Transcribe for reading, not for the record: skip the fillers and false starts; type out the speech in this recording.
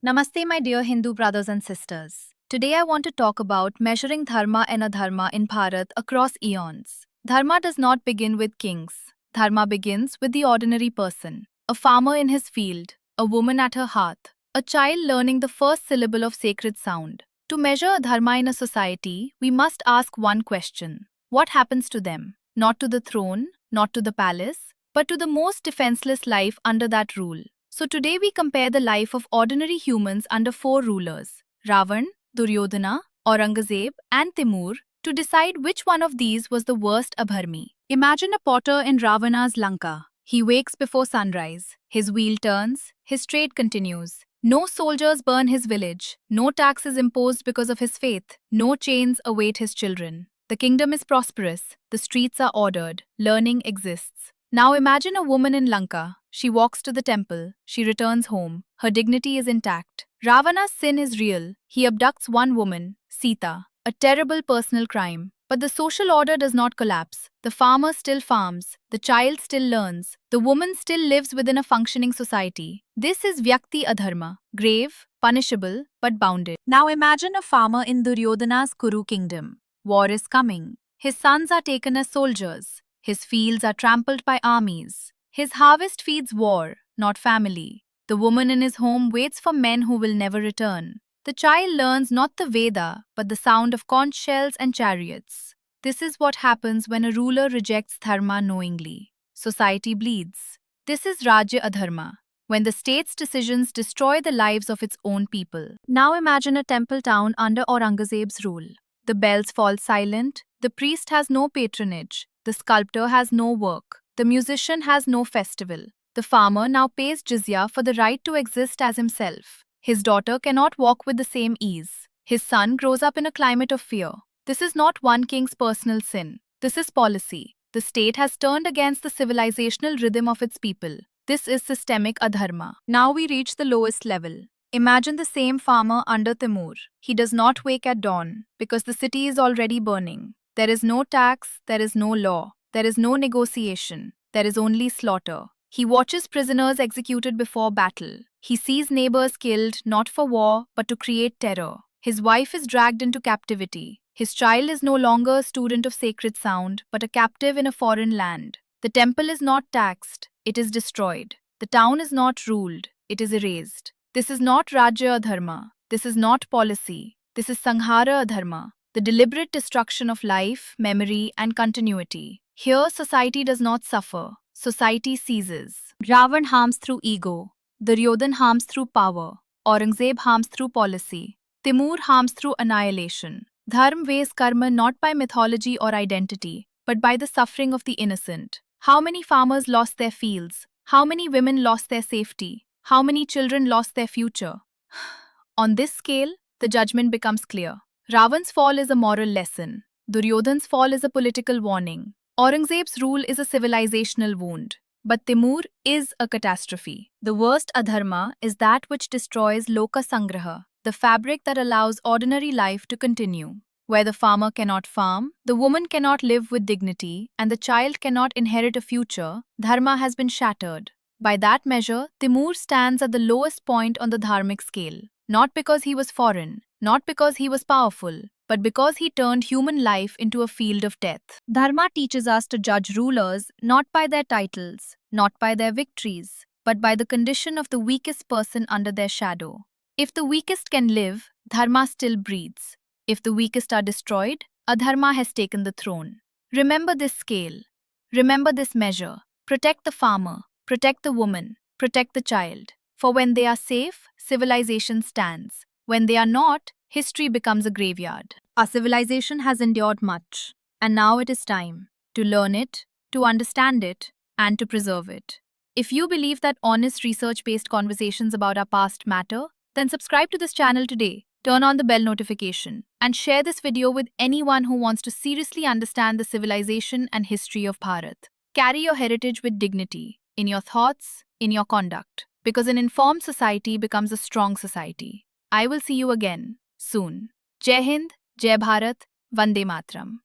Namaste, my dear Hindu brothers and sisters. Today I want to talk about measuring dharma and adharma in Bharat across eons. Dharma does not begin with kings. Dharma begins with the ordinary person, a farmer in his field, a woman at her hearth, a child learning the first syllable of sacred sound. To measure dharma in a society, we must ask one question: what happens to them? Not to the throne, not to the palace, but to the most defenseless life under that rule. So today we compare the life of ordinary humans under four rulers: Ravan, Duryodhana, Aurangzeb, and Timur, to decide which one of these was the worst abharmi. Imagine a potter in Ravana's Lanka. He wakes before sunrise. His wheel turns, his trade continues. No soldiers burn his village. No taxes imposed because of his faith. No chains await his children. The kingdom is prosperous. The streets are ordered. Learning exists. Now imagine a woman in Lanka. She walks to the temple. She returns home. Her dignity is intact. Ravana's sin is real. He abducts one woman, Sita, a terrible personal crime. But the social order does not collapse. The farmer still farms. The child still learns. The woman still lives within a functioning society. This is Vyakti Adharma, grave, punishable, but bounded. Now imagine a farmer in Duryodhana's Kuru kingdom. War is coming. His sons are taken as soldiers. His fields are trampled by armies. His harvest feeds war, not family. The woman in his home waits for men who will never return. The child learns not the Veda, but the sound of conch shells and chariots. This is what happens when a ruler rejects dharma knowingly. Society bleeds. This is Rajya Adharma, when the state's decisions destroy the lives of its own people. Now imagine a temple town under Aurangzeb's rule. The bells fall silent, the priest has no patronage, the sculptor has no work, the musician has no festival. The farmer now pays jizya for the right to exist as himself. His daughter cannot walk with the same ease. His son grows up in a climate of fear. This is not one king's personal sin. This is policy. The state has turned against the civilizational rhythm of its people. This is systemic adharma. Now we reach the lowest level. Imagine the same farmer under Timur. He does not wake at dawn because the city is already burning. There is no tax, there is no law, there is no negotiation, there is only slaughter. He watches prisoners executed before battle. He sees neighbors killed not for war but to create terror. His wife is dragged into captivity. His child is no longer a student of sacred sound but a captive in a foreign land. The temple is not taxed, it is destroyed. The town is not ruled, it is erased. This is not Rajya Adharma. This is not policy. This is Sanghara Adharma, the deliberate destruction of life, memory, and continuity. Here, society does not suffer. Society seizes. Ravan harms through ego. Duryodhan harms through power. Aurangzeb harms through policy. Timur harms through annihilation. Dharma weighs karma not by mythology or identity, but by the suffering of the innocent. How many farmers lost their fields? How many women lost their safety? How many children lost their future? On this scale, the judgment becomes clear. Ravan's fall is a moral lesson. Duryodhan's fall is a political warning. Aurangzeb's rule is a civilizational wound. But Timur is a catastrophe. The worst adharma is that which destroys Loka Sangraha, the fabric that allows ordinary life to continue. Where the farmer cannot farm, the woman cannot live with dignity, and the child cannot inherit a future, dharma has been shattered. By that measure, Timur stands at the lowest point on the dharmic scale. Not because he was foreign, not because he was powerful, but because he turned human life into a field of death. Dharma teaches us to judge rulers not by their titles, not by their victories, but by the condition of the weakest person under their shadow. If the weakest can live, dharma still breathes. If the weakest are destroyed, adharma has taken the throne. Remember this scale. Remember this measure. Protect the farmer. Protect the woman. Protect the child. For when they are safe, civilization stands. When they are not, history becomes a graveyard. Our civilization has endured much, and now it is time to learn it, to understand it, and to preserve it. If you believe that honest research-based conversations about our past matter, then subscribe to this channel today, turn on the bell notification, and share this video with anyone who wants to seriously understand the civilization and history of Bharat. Carry your heritage with dignity, in your thoughts, in your conduct, because an informed society becomes a strong society. I will see you again soon. Jai Hind, Jai Bharat, Vande Matram.